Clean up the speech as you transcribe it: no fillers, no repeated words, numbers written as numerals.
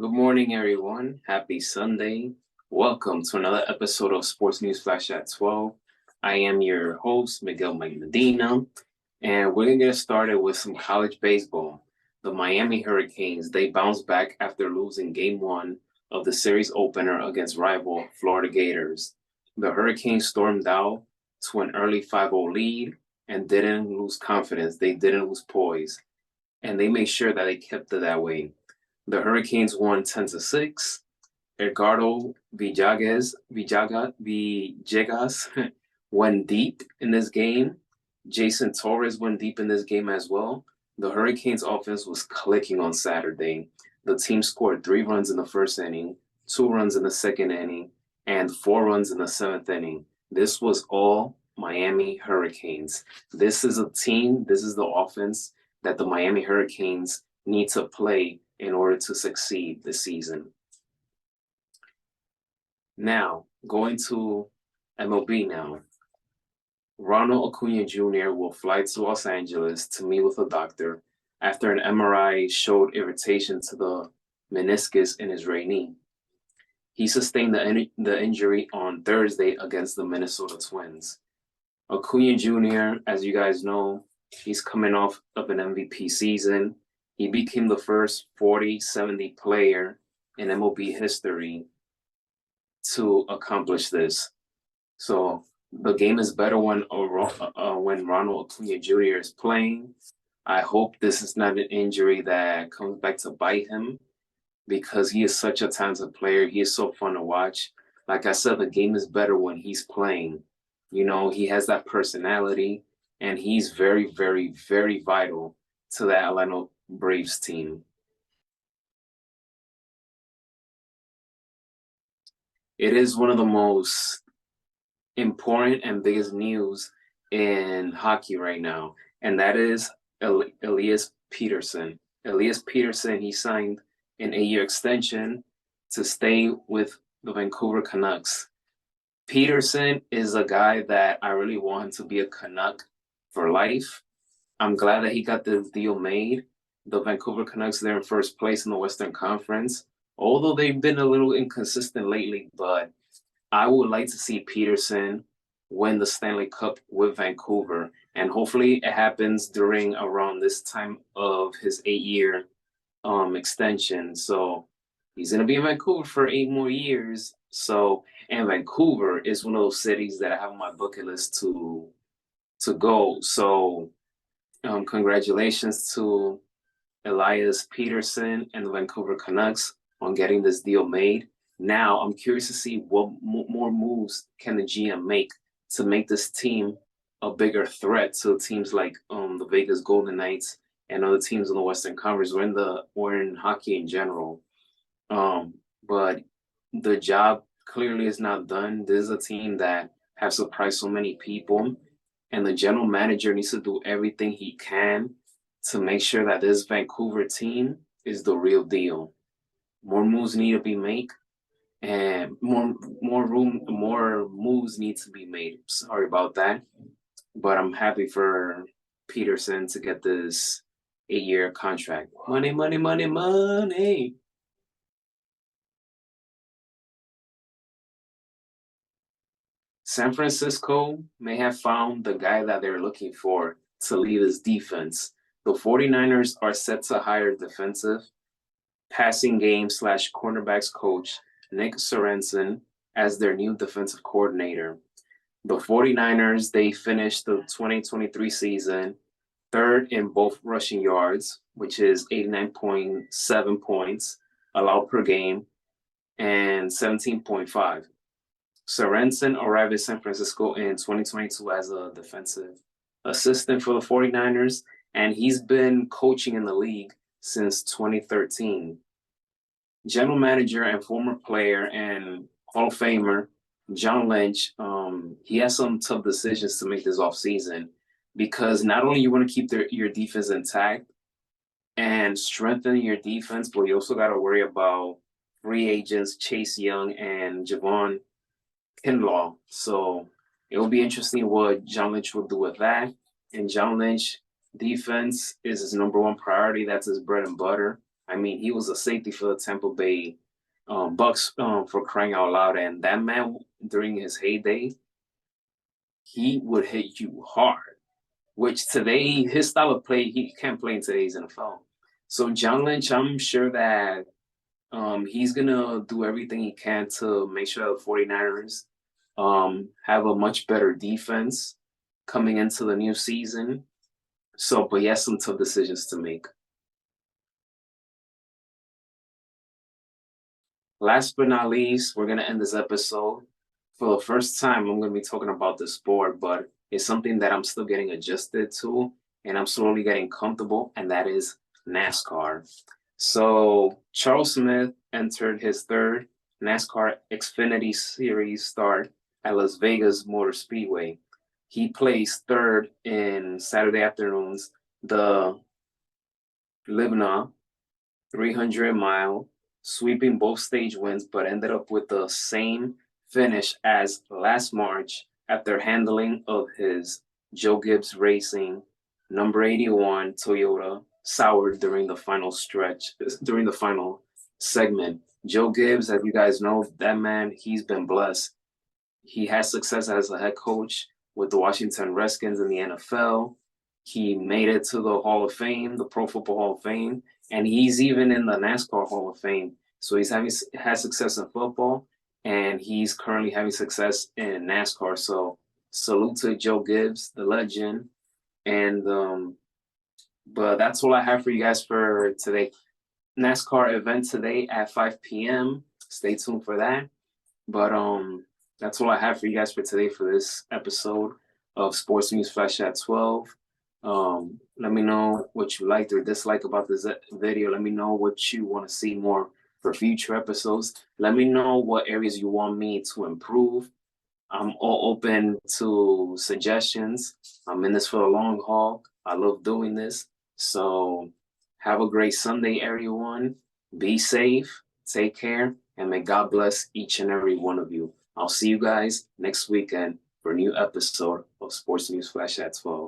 Good morning, everyone. Happy Sunday. Welcome to another episode of Sports News Flash at 12. I am your host, Miguel Mike Medina, and we're going to get started with some college baseball. The Miami Hurricanes, they bounced back after losing Game 1 of the series opener against rival Florida Gators. The Hurricanes stormed out to an early 5-0 lead and didn't lose confidence. They didn't lose poise, and they made sure that they kept it that way. The Hurricanes won 10-6. Edgardo Villegas went deep in this game. Jason Torres went deep in this game as well. The Hurricanes offense was clicking on Saturday. The team scored 3 runs in the first inning, 2 runs in the second inning, and 4 runs in the 7th inning. This was all Miami Hurricanes. This is the offense that the Miami Hurricanes need to play in order to succeed this season. Now, going to MLB now. Ronald Acuña Jr. will fly to Los Angeles to meet with a doctor after an MRI showed irritation to the meniscus in his right knee. He sustained the injury on Thursday against the Minnesota Twins. Acuña Jr., as you guys know, he's coming off of an MVP season. He became the first 40-70 player in MLB history to accomplish this. So the game is better when Ronald Acuña Jr. is playing. I hope this is not an injury that comes back to bite him, because he is such a talented player. He is so fun to watch. Like I said, the game is better when he's playing. You know, he has that personality, and he's very, very, very vital to the Atlanta Braves team. It is one of the most important and biggest news in hockey right now, and that is Elias Pettersson. Elias Pettersson, he signed an 8-year extension to stay with the Vancouver Canucks. Pettersson is a guy that I really want him to be a Canuck for life. I'm glad that he got this deal made. The Vancouver Canucks, they're in first place in the Western Conference, although they've been a little inconsistent lately. But I would like to see Pettersson win the Stanley Cup with Vancouver, and hopefully it happens around this time of his 8-year extension. So he's going to be in Vancouver for 8 more years. And Vancouver is one of those cities that I have on my bucket list to go. So congratulations to Elias Pettersson and the Vancouver Canucks on getting this deal made. Now, I'm curious to see what more moves can the GM make to make this team a bigger threat to teams like the Vegas Golden Knights and other teams in the Western Conference or in hockey in general. But the job clearly is not done. This is a team that has surprised so many people, and the general manager needs to do everything he can to make sure that this Vancouver team is the real deal. More moves need to be made, and more moves need to be made. Sorry about that, but I'm happy for Pettersson to get this 8-year contract. Money, money, money, money. San Francisco may have found the guy that they're looking for to lead his defense. The 49ers are set to hire defensive passing game / cornerbacks coach Nick Sorensen as their new defensive coordinator. The 49ers, they finished the 2023 season third in both rushing yards, which is 89.7 points allowed per game, and 17.5. Sorensen arrived in San Francisco in 2022 as a defensive assistant for the 49ers, and he's been coaching in the league since 2013. General manager and former player and Hall of Famer John Lynch, he has some tough decisions to make this offseason, because not only you want to keep your defense intact and strengthen your defense, but you also got to worry about free agents Chase Young and Javon Kinlaw. So it will be interesting what John Lynch will do with that. And John Lynch, defense is his number one priority. That's his bread and butter. I mean, he was a safety for the Tampa Bay Bucks, for crying out loud. And that man, during his heyday, he would hit you hard, which today, his style of play, he can't play in today's NFL. So John Lynch, I'm sure that he's going to do everything he can to make sure the 49ers have a much better defense coming into the new season. So, but he has some tough decisions to make. Last but not least, we're going to end this episode. For the first time, I'm going to be talking about the sport, but it's something that I'm still getting adjusted to and I'm slowly getting comfortable, and that is NASCAR. So, Charles Smith entered his third NASCAR Xfinity Series start at Las Vegas Motor Speedway. He placed third in Saturday afternoon's the Libna 300-mile, sweeping both stage wins, but ended up with the same finish as last March after handling of his Joe Gibbs Racing number 81 Toyota soured during the final segment. Joe Gibbs, as you guys know, that man, he's been blessed. He has success as a head coach with the Washington Redskins in the NFL. He made it to the Hall of Fame, the Pro Football Hall of Fame, and he's even in the NASCAR Hall of Fame. So he's has success in football, and he's currently having success in NASCAR. So salute to Joe Gibbs, the legend. And but that's all I have for you guys for today. NASCAR event today at 5 p.m. Stay tuned for that. But that's all I have for you guys for today for this episode of Sports News Flash at 12. Let me know what you liked or disliked about this video. Let me know what you want to see more for future episodes. Let me know what areas you want me to improve. I'm all open to suggestions. I'm in this for the long haul. I love doing this. So have a great Sunday, everyone. Be safe, take care, and may God bless each and every one of you. I'll see you guys next weekend for a new episode of Sports News Flash at 12.